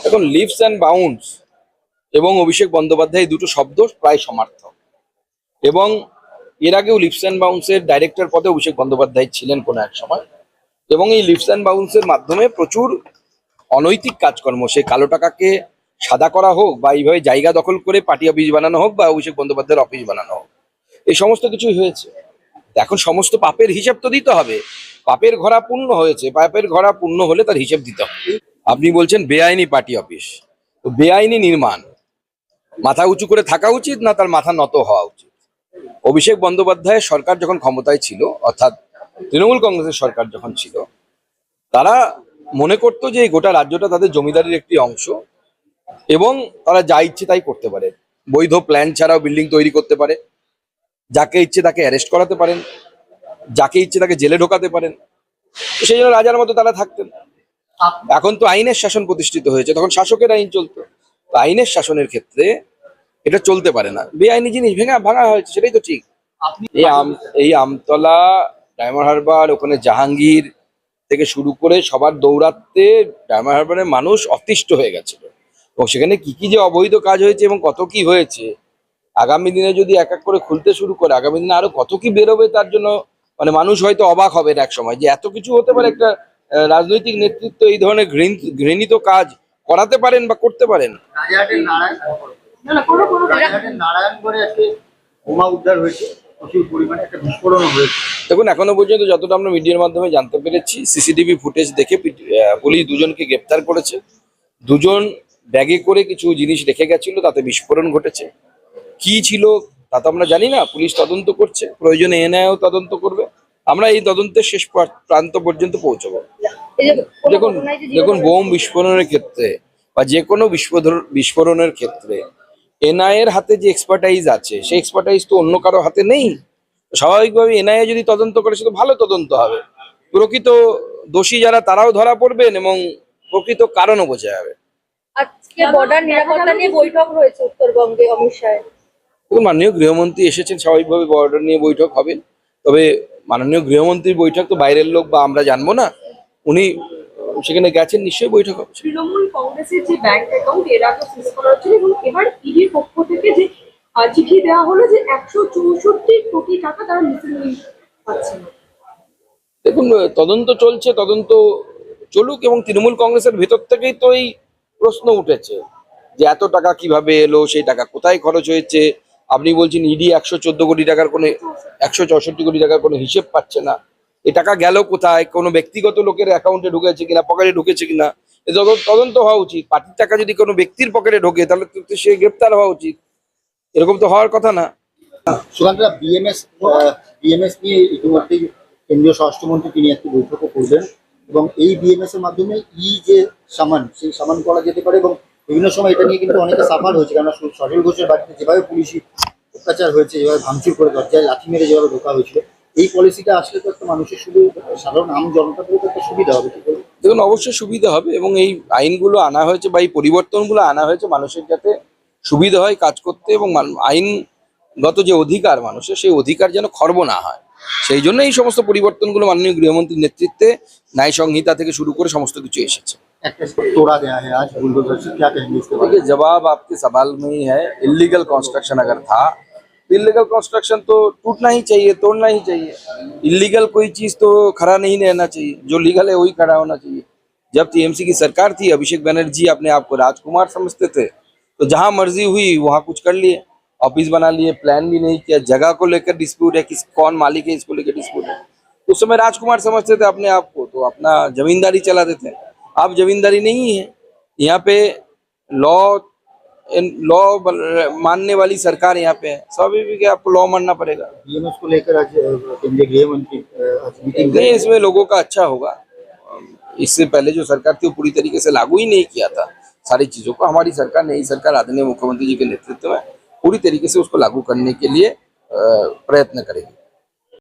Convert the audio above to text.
এখন leaves and bounds এবং অভিষেক বন্দ্যোপাধ্যায় এই দুটো শব্দ প্রায় সমার্থক। এবং এর আগেও লিভস অ্যান্ড বাউন্সের ডাইরেক্টর পদে অভিষেক বন্দ্যোপাধ্যায় ছিলেন কোনো এক সময়। এবং এই লিভস অ্যান্ড বাউন্সের মাধ্যমে প্রচুর অনৈতিক কাজকর্ম, সে কালো টাকাকে সাদা করা হোক বা এইভাবে জায়গা দখল করে পার্টি অফিস বানানো হোক বা অভিষেক বন্দ্যোপাধ্যায়ের অফিস বানানো হোক, এই সমস্ত কিছুই হয়েছে। এখন সমস্ত পাপের হিসাব তো দিতে হবে। পাপের ঘোড়া পূর্ণ হয়েছে, পাপের ঘোড়া পূর্ণ হলে তার হিসেব দিতে হবে। আপনি বলছেন বেআইনি পার্টি অফিস, তো বেআইনি নির্মাণ, মাথা উঁচু করে থাকা উচিত না তার মাথা নত হওয়া উচিত? অভিষেক বন্দ্যোপাধ্যায়ের সরকার যখন ক্ষমতায় ছিল, অর্থাৎ তৃণমূল কংগ্রেসের সরকার যখন ছিল, তারা মনে করতো যে এই গোটা রাজ্যটা তাদের জমিদারির একটি অংশ এবং তারা যা ইচ্ছে তাই করতে পারে। বৈধ প্ল্যান ছাড়াও বিল্ডিং তৈরি করতে পারে, যাকে ইচ্ছে তাকে অ্যারেস্ট করাতে পারেন, যাকে ইচ্ছে তাকে জেলে ঢোকাতে পারেন। সেই জন্য রাজার মতো তারা থাকতেন। এখন তো আইনের শাসন প্রতিষ্ঠিত হয়েছে, তখন শাসকের আইন চলতো। তো আইনের শাসনের ক্ষেত্রে এটা চলতে পারে না, বেআইনি জিনিস ভাঙা হয়েছে, সেটাই তো ঠিক। এই আমতলা, ডায়মন্ড হারবার, ওখানে জাহাঙ্গীর থেকে শুরু করে সবার দৌরাত্মে ডায়মন্ড হারবারের মানুষ অতিষ্ঠ হয়ে গেছিল। এবং সেখানে কি কি যে অবৈধ কাজ হয়েছে এবং কত কি হয়েছে, আগামী দিনে যদি এক এক করে খুলতে শুরু করে, আগামী দিনে আরো কত কি বেরোবে, তার জন্য মানুষ হয়তো অবাক হবে এক সময় যে এত কিছু হতে পারে। একটা রাজনৈতিক নেতৃত্ব এই ধরনের ঘৃণিত কাজ করাতে পারেন বা করতে পারেন। দেখুন, এখনো পর্যন্ত যতটা আমরা মিডিয়ার মাধ্যমে জানতে পেরেছি, সিসিটিভি ফুটেজ দেখে পুলিশ দুজনকে গ্রেপ্তার করেছে। দুজন ব্যাগে করে কিছু জিনিস রেখে গেছিল, তাতে বিস্ফোরণ ঘটেছে। কি ছিল তা তো আমরা জানি না, পুলিশ তদন্ত করছে, প্রয়োজনে এনআইও তদন্ত করবে। আমরা এই তদন্তের শেষ প্রান্ত পর্যন্ত পৌঁছবো। দেখুন, বোম বিস্ফোরণের ক্ষেত্রে বা যে কোনো বিস্ফোরণের ক্ষেত্রে এনআইএ এর হাতে যে এক্সপার্টাইজ আছে, সেই এক্সপার্টাইজ তো অন্য কারো হাতে নেই। স্বাভাবিকভাবে এনআইএ যদি তদন্ত করে, সেটা ভালো তদন্ত হবে। প্রকৃত দোষী যারা তারাও ধরা পড়বেন এবং প্রকৃত কারণও বোঝা যাবে। আজকে বর্ডার নিরাপত্তা নিয়ে বৈঠক রয়েছে উত্তরবঙ্গে, অমিত শাহ। মাননীয় গৃহমন্ত্রী এসেছেন, স্বাভাবিকভাবে বর্ডার নিয়ে বৈঠক হবে। তবে মাননীয় গৃহমন্ত্রীর বৈঠক তো বাইরের লোক বা আমরা জানবো না, উনি সেখানে গেছেন, নিশ্চয়ই বৈঠক হবে। তৃণমূল কংগ্রেসের যে ব্যাংক অ্যাকাউন্ট এর আগে সিজ করা হচ্ছিল এবং এবার ইডির পক্ষ থেকে যে চিঠি দেওয়া হলো যে 164 কোটি টাকা তারা মিসিং পাচ্ছে না। দেখুন, তদন্ত চলছে, তদন্ত চলুক। এবং তৃণমূল কংগ্রেসের ভেতর থেকেই তো এই প্রশ্ন উঠেছে যে এত টাকা কিভাবে এলো, সেই টাকা কোথায় খরচ হয়েছে। আপনি বলছেন ইডি 114 কোটি টাকার কোনো 164 কোটি টাকার কোনো হিসেব পাচ্ছে না। এই টাকা গেল কোথায়, কোনো ব্যক্তিগত লোকের অ্যাকাউন্টে ঢুকেছে কিনা, পকেটে ঢুকেছে কিনা, এ তদন্ত হওয়া উচিত। পার্টির টাকা যদি কোনো ব্যক্তির পকেটে ঢোকে, তাহলে তো সে গ্রেপ্তার হওয়া উচিত। এরকম তো হওয়ার কথা না। সুকান্তদা, বিএমএস নিয়ে ইতিমধ্যেই কেন্দ্রীয় স্বরাষ্ট্রমন্ত্রী তিনি একটি বৈঠকও করবেন এবং এই বিএমএস এর মাধ্যমে যে সামান, সেই সামান করা যেতে পারে। এবং বিভিন্ন সময় এটা নিয়ে কিন্তু অনেকে সাফার হয়েছে, কারণ সজল ঘোষের বাড়িতে যেভাবে পুলিশি অত্যাচার হয়েছে, যেভাবে ভাঙচুর করে দরজায় লাঠি মেরে যেভাবে ঢোকা হয়েছিল, এই পলিসিটা আসলে তো একটা মানুষের শুধু সাধারণ আম জনতাদের একটা সুবিধা হবে। দেখুন, অবশ্যই সুবিধা হবে। এবং এই আইনগুলো আনা হয়েছে বা এই পরিবর্তনগুলো আনা হয়েছে মানুষের যাতে সুবিধা হয় কাজ করতে, এবং আইনগত যে অধিকার মানুষের, সেই অধিকার যেন খর্ব না হয়, সেই জন্য এই সমস্ত পরিবর্তনগুলো মাননীয় গৃহমন্ত্রীর নেতৃত্বে ন্যায় সংহিতা থেকে শুরু করে সমস্ত কিছু এসেছে। देखिए, जवाब आपके सवाल में ही है। इलीगल कंस्ट्रक्शन अगर था, इलीगल कंस्ट्रक्शन तो टूटना ही चाहिए, तोड़ना ही चाहिए। इलीगल कोई चीज तो खड़ा नहीं रहना चाहिए, जो लीगल है वही खड़ा होना चाहिए। जब टीएमसी की सरकार थी, अभिषेक बनर्जी अपने आप को राजकुमार समझते थे, तो जहां मर्जी हुई वहां कुछ कर लिए, ऑफिस बना लिए, प्लान भी नहीं किया। जगह को लेकर डिस्प्यूट है, किस कौन मालिक है इसको लेकर डिस्प्यूट है। उस समय राजकुमार समझते थे अपने आप को, तो अपना जमींदारी चलाते थे। अब जमींदारी नहीं है, यहाँ पे लॉ मानने वाली सरकार यहाँ पे है। स्वाभाविक है, आपको लॉ मानना पड़ेगा। बीएमएस को लेकर आज केंद्रीय गृह मंत्री नहीं, इसमें लोगों का अच्छा होगा। इससे पहले जो सरकार थी वो पूरी तरीके से लागू ही नहीं किया था सारी चीजों को। हमारी सरकार, नई सरकार आदरणीय मुख्यमंत्री जी के नेतृत्व में पूरी तरीके से उसको लागू करने के लिए प्रयत्न करेगी।